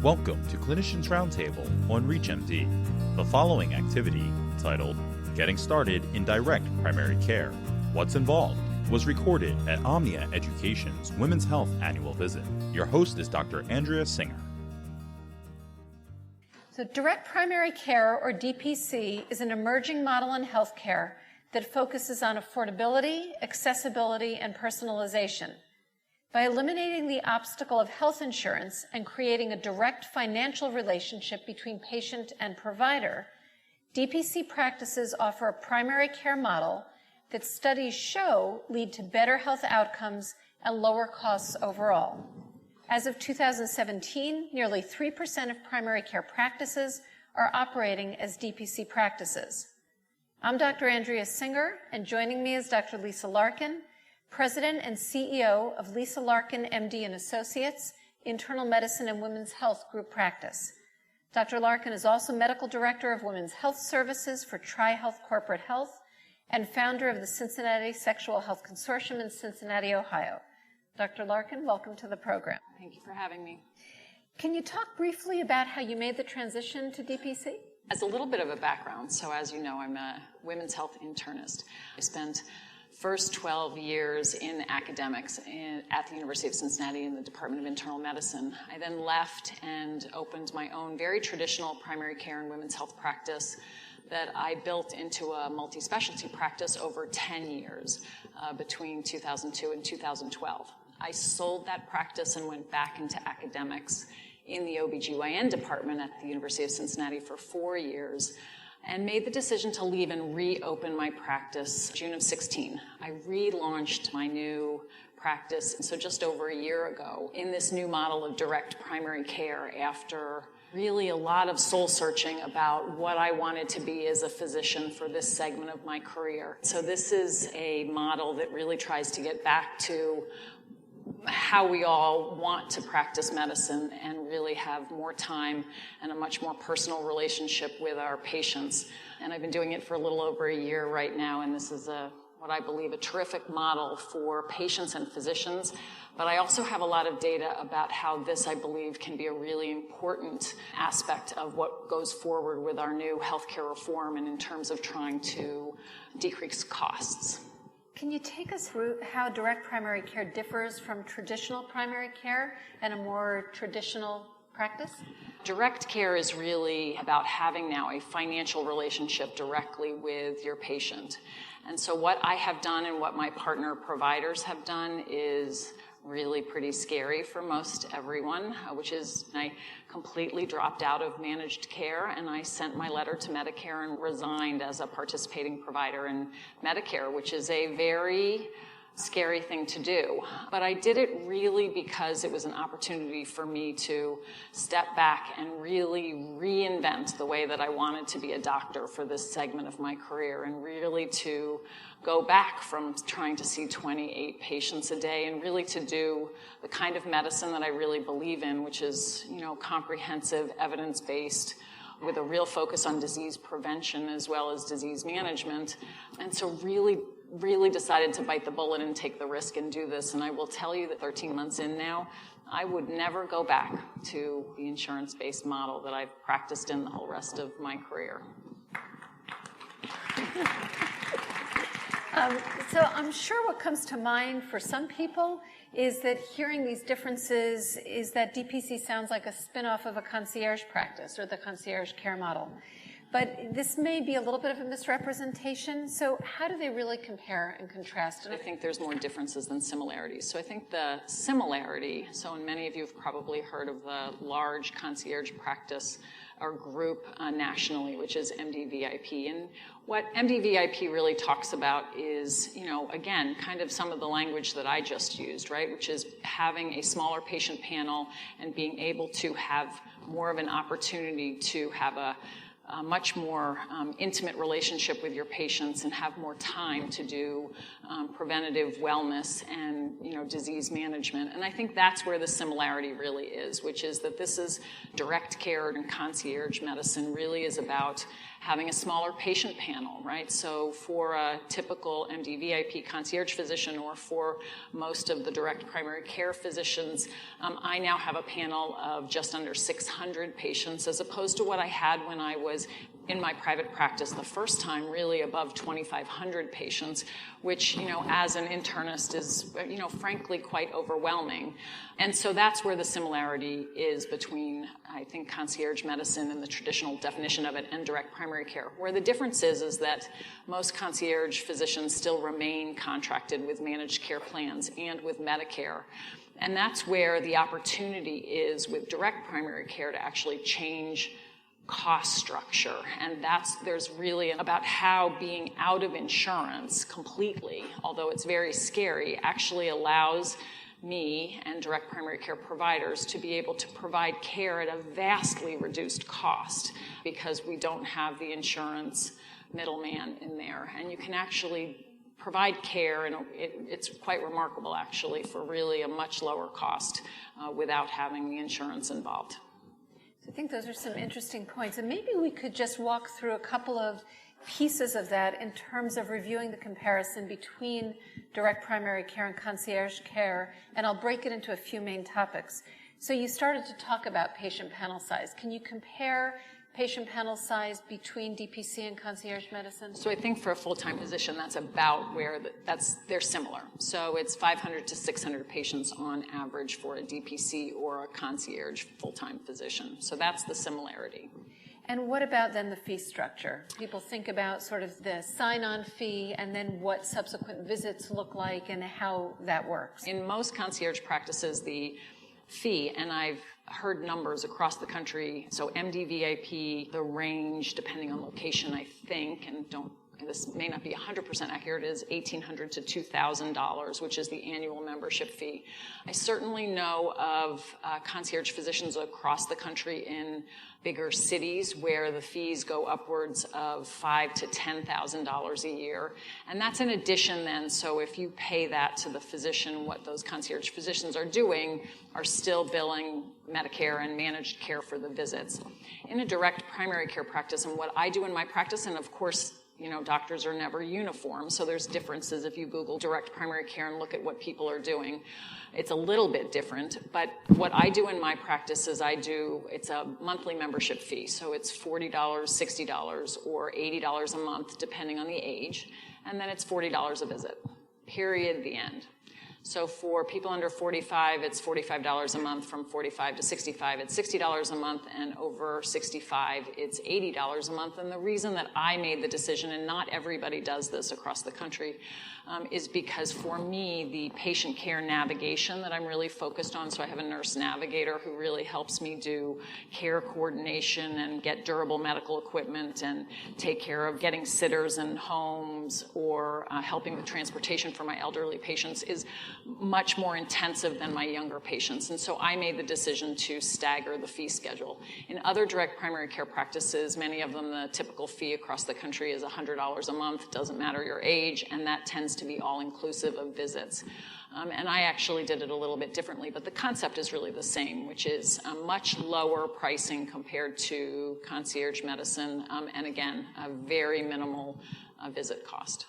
Welcome to Clinicians Roundtable on ReachMD. The following activity, titled Getting Started in Direct Primary Care, What's Involved, was recorded at Omnia Education's Women's Health Annual Visit. Your host is Dr. Andrea Singer. So direct primary care, or DPC, is an emerging model in healthcare that focuses on affordability, accessibility, and personalization. By eliminating the obstacle of health insurance and creating a direct financial relationship between patient and provider, DPC practices offer a primary care model that studies show lead to better health outcomes and lower costs overall. As of 2017, nearly 3% of primary care practices are operating as DPC practices. I'm Dr. Andrea Singer, and joining me is Dr. Lisa Larkin, President and CEO of Lisa Larkin, MD and Associates, Internal Medicine and Women's Health Group Practice. Dr. Larkin is also Medical Director of Women's Health Services for TriHealth Corporate Health and founder of the Cinncinati Sexual Health Consortium in Cincinnati, Ohio. Dr. Larkin, welcome to the program. Thank you for having me. Can you talk briefly about how you made the transition to DPC? As a little bit of a background, so as you know, I'm a women's health internist. I spent first 12 years in academics at the University of Cincinnati in the Department of Internal Medicine. I then left and opened my own very traditional primary care and women's health practice that I built into a multi-specialty practice over 10 years between 2002 and 2012. I sold that practice and went back into academics in the OBGYN department at the University of Cincinnati for 4 years and made the decision to leave and reopen my practice June of 16. I relaunched my new practice, so just over a year ago, in this new model of direct primary care after really a lot of soul searching about what I wanted to be as a physician for this segment of my career. So this is a model that really tries to get back to how we all want to practice medicine and really have more time and a much more personal relationship with our patients. And I've been doing it for a little over a year right now, and this is what I believe a terrific model for patients and physicians. But I also have a lot of data about how this, I believe, can be a really important aspect of what goes forward with our new healthcare reform and in terms of trying to decrease costs. Can you take us through how direct primary care differs from traditional primary care and a more traditional practice? Direct care is really about having now a financial relationship directly with your patient. And so what I have done and what my partner providers have done is really pretty scary for most everyone, which is I completely dropped out of managed care and I sent my letter to Medicare and resigned as a participating provider in Medicare, which is a very scary thing to do. But I did it really because it was an opportunity for me to step back and really reinvent the way that I wanted to be a doctor for this segment of my career and really to go back from trying to see 28 patients a day and really to do the kind of medicine that I really believe in, which is, comprehensive, evidence-based, with a real focus on disease prevention as well as disease management. And so really decided to bite the bullet and take the risk and do this. And I will tell you that 13 months in now, I would never go back to the insurance-based model that I've practiced in the whole rest of my career. So I'm sure what comes to mind for some people is that hearing these differences is that DPC sounds like a spin-off of a concierge practice or the concierge care model. But this may be a little bit of a misrepresentation. So how do they really compare and contrast? I think there's more differences than similarities. So I think the similarity, so and many of you have probably heard of the large concierge practice or group nationally, which is MDVIP. And what MDVIP really talks about is, again, kind of some of the language that I just used, right? Which is having a smaller patient panel and being able to have more of an opportunity to have a much more intimate relationship with your patients and have more time to do preventative wellness and disease management. And I think that's where the similarity really is, which is that this is direct care and concierge medicine really is about having a smaller patient panel, right? So for a typical MD-VIP concierge physician or for most of the direct primary care physicians, I now have a panel of just under 600 patients as opposed to what I had when I was in my private practice the first time, really above 2,500 patients, which, as an internist is, frankly quite overwhelming. And so that's where the similarity is between, I think, concierge medicine and the traditional definition of it and direct primary care. Where the difference is that most concierge physicians still remain contracted with managed care plans and with Medicare. And that's where the opportunity is with direct primary care to actually change cost structure, and there's really about how being out of insurance completely, although it's very scary, actually allows me and direct primary care providers to be able to provide care at a vastly reduced cost because we don't have the insurance middleman in there, and you can actually provide care, and it's quite remarkable actually for really a much lower cost without having the insurance involved. I think those are some interesting points, and maybe we could just walk through a couple of pieces of that in terms of reviewing the comparison between direct primary care and concierge care, and I'll break it into a few main topics. So you started to talk about patient panel size. Can you compare patient panel size between DPC and concierge medicine? So I think for a full-time physician, that's about where they're similar. So it's 500 to 600 patients on average for a DPC or a concierge full-time physician. So that's the similarity. And what about then the fee structure? People think about sort of the sign-on fee and then what subsequent visits look like and how that works. In most concierge practices, the fee, and I've heard numbers across the country, so MD-VIP, the range, depending on location, I think, and this may not be 100% accurate, is $1,800 to $2,000, which is the annual membership fee. I certainly know of concierge physicians across the country in bigger cities where the fees go upwards of $5,000 to $10,000 a year. And that's in addition then, so if you pay that to the physician, what those concierge physicians are doing are still billing Medicare and managed care for the visits. In a direct primary care practice, and what I do in my practice, and of course, doctors are never uniform, so there's differences if you Google direct primary care and look at what people are doing. It's a little bit different, but what I do in my practice is it's a monthly membership fee, so it's $40, $60, or $80 a month, depending on the age, and then it's $40 a visit, period, the end. So for people under 45, it's $45 a month. From 45 to 65, it's $60 a month, and over 65, it's $80 a month. And the reason that I made the decision, and not everybody does this across the country, is because for me, the patient care navigation that I'm really focused on, so I have a nurse navigator who really helps me do care coordination and get durable medical equipment and take care of getting sitters in homes or helping with transportation for my elderly patients, is much more intensive than my younger patients. And so I made the decision to stagger the fee schedule. In other direct primary care practices, many of them, the typical fee across the country is $100 a month, doesn't matter your age, and that tends to be all-inclusive of visits. And I actually did it a little bit differently, but the concept is really the same, which is a much lower pricing compared to concierge medicine, and again, a very minimal visit cost.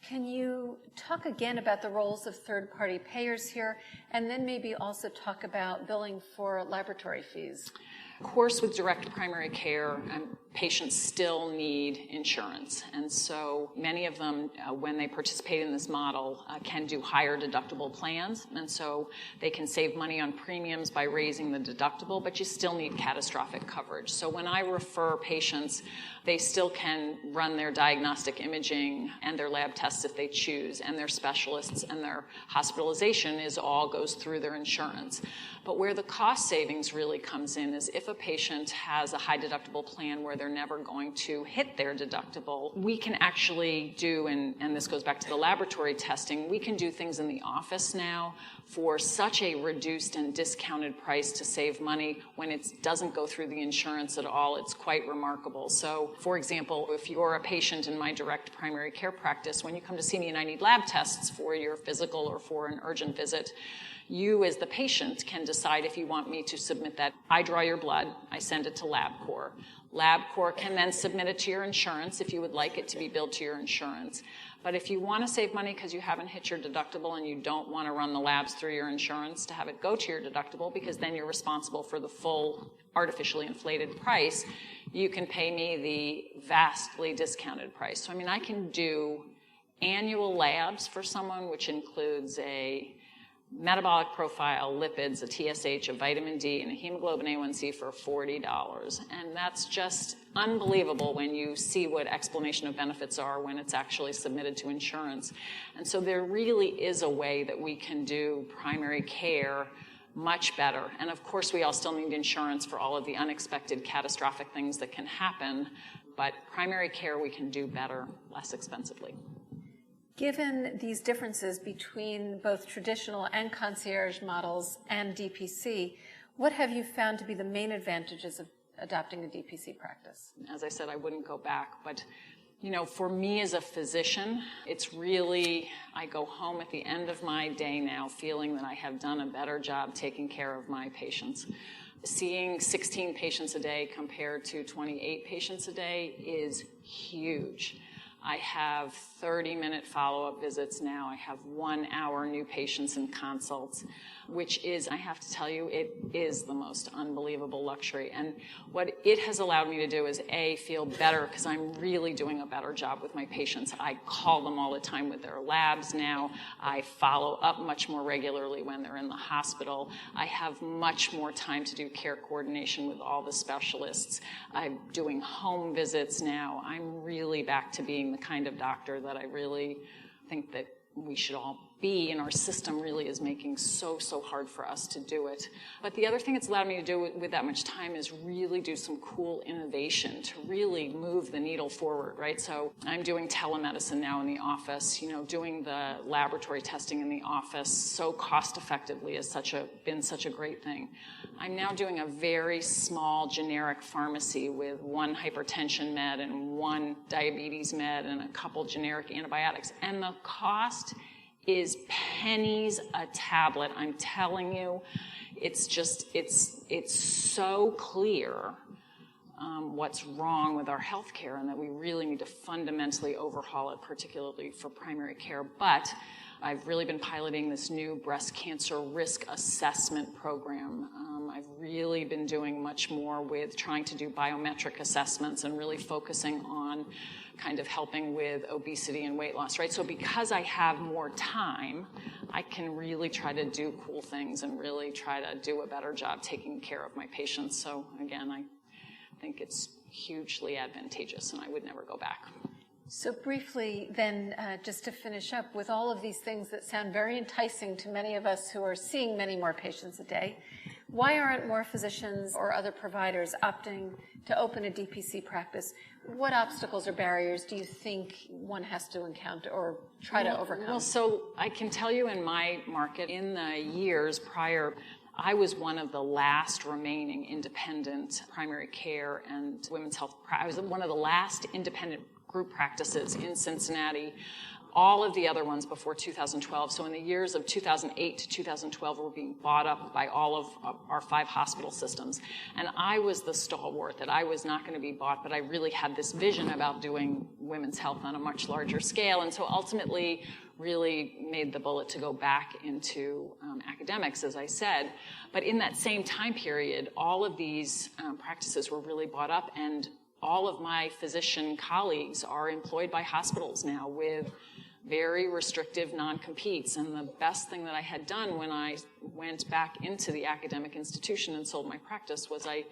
Can you talk again about the roles of third-party payers here, and then maybe also talk about billing for laboratory fees? Of course, with direct primary care, patients still need insurance. And so many of them, when they participate in this model, can do higher deductible plans. And so they can save money on premiums by raising the deductible, but you still need catastrophic coverage. So when I refer patients, they still can run their diagnostic imaging and their lab tests if they choose, and their specialists and their hospitalization all goes through their insurance. But where the cost savings really comes in is if a patient has a high deductible plan where they're never going to hit their deductible, we can actually do, and this goes back to the laboratory testing, we can do things in the office now for such a reduced and discounted price to save money when it doesn't go through the insurance at all. It's quite remarkable. So, for example, if you're a patient in my direct primary care practice, when you come to see me and I need lab tests for your physical or for an urgent visit, You as the patient can decide if you want me to submit that. I draw your blood, I send it to LabCorp. LabCorp can then submit it to your insurance if you would like it to be billed to your insurance. But if you want to save money because you haven't hit your deductible and you don't want to run the labs through your insurance to have it go to your deductible, because then you're responsible for the full artificially inflated price, you can pay me the vastly discounted price. So, I can do annual labs for someone, which includes a metabolic profile, lipids, a TSH, a vitamin D, and a hemoglobin A1C for $40. And that's just unbelievable when you see what explanation of benefits are when it's actually submitted to insurance. And so there really is a way that we can do primary care much better. And of course, we all still need insurance for all of the unexpected catastrophic things that can happen, but primary care we can do better, less expensively. Given these differences between both traditional and concierge models and DPC, what have you found to be the main advantages of adopting a DPC practice? As I said, I wouldn't go back, but for me as a physician, it's really, I go home at the end of my day now feeling that I have done a better job taking care of my patients. Seeing 16 patients a day compared to 28 patients a day is huge. I have 30-minute follow-up visits now. I have 1 hour new patients and consults, which is, I have to tell you, it is the most unbelievable luxury. And what it has allowed me to do is, A, feel better because I'm really doing a better job with my patients. I call them all the time with their labs now. I follow up much more regularly when they're in the hospital. I have much more time to do care coordination with all the specialists. I'm doing home visits now. I'm really back to being the kind of doctor that I really think that we should all be, and our system really is making so hard for us to do it. But the other thing it's allowed me to do with that much time is really do some cool innovation to really move the needle forward, right? So I'm doing telemedicine now in the office, doing the laboratory testing in the office so cost effectively has been such a great thing. I'm now doing a very small generic pharmacy with 1 hypertension med and 1 diabetes med and a couple generic antibiotics. And the cost is pennies a tablet. I'm telling you, it's so clear what's wrong with our healthcare and that we really need to fundamentally overhaul it, particularly for primary care. But I've really been piloting this new breast cancer risk assessment program. I've really been doing much more with trying to do biometric assessments and really focusing on kind of helping with obesity and weight loss, right? So because I have more time, I can really try to do cool things and really try to do a better job taking care of my patients. So again, I think it's hugely advantageous and I would never go back. So briefly then, just to finish up, with all of these things that sound very enticing to many of us who are seeing many more patients a day, why aren't more physicians or other providers opting to open a DPC practice? What obstacles or barriers do you think one has to encounter or try to overcome? Well, so I can tell you in my market, in the years prior, I was one of the last remaining independent primary care and women's health. I was one of the last independent group practices in Cincinnati. All of the other ones before 2012. So in the years of 2008 to 2012 were being bought up by all of our 5 hospital systems. And I was the stalwart that I was not going to be bought, but I really had this vision about doing women's health on a much larger scale. And so ultimately really made the bullet to go back into academics, as I said. But in that same time period, all of these practices were really bought up, and all of my physician colleagues are employed by hospitals now with very restrictive non-competes. And the best thing that I had done when I went back into the academic institution and sold my practice was I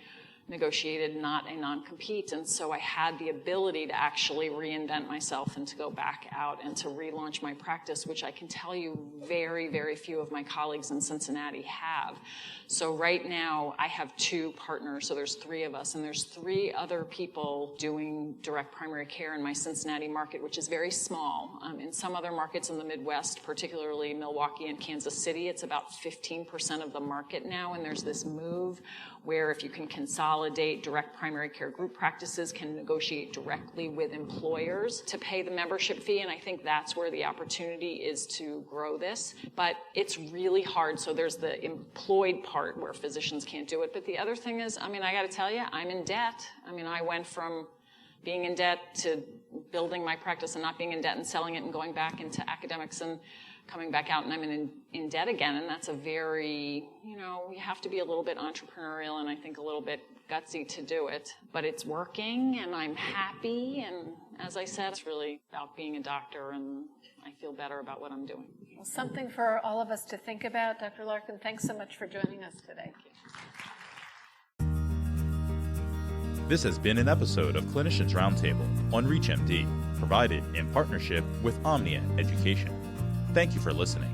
negotiated not a non-compete. And so I had the ability to actually reinvent myself and to go back out and to relaunch my practice, which I can tell you very, very few of my colleagues in Cincinnati have. So right now I have 2 partners, so there's 3 of us, and there's 3 other people doing direct primary care in my Cincinnati market, which is very small. In some other markets in the Midwest, particularly Milwaukee and Kansas City, it's about 15% of the market now, and there's this move where if you can consolidate consolidate direct primary care group practices, can negotiate directly with employers to pay the membership fee, and I think that's where the opportunity is to grow this. But it's really hard, so there's the employed part where physicians can't do it, but the other thing is, I got to tell you, I'm in debt. I went from being in debt to building my practice and not being in debt and selling it and going back into academics and coming back out, and I'm in debt again, and that's a very, you have to be a little bit entrepreneurial and I think a little bit gutsy to do it, but it's working and I'm happy, and as I said, it's really about being a doctor and I feel better about what I'm doing. Well, something for all of us to think about. Dr. Larkin, thanks so much for joining us today. This has been an episode of Clinicians Roundtable on ReachMD, provided in partnership with Omnia Education. Thank you for listening.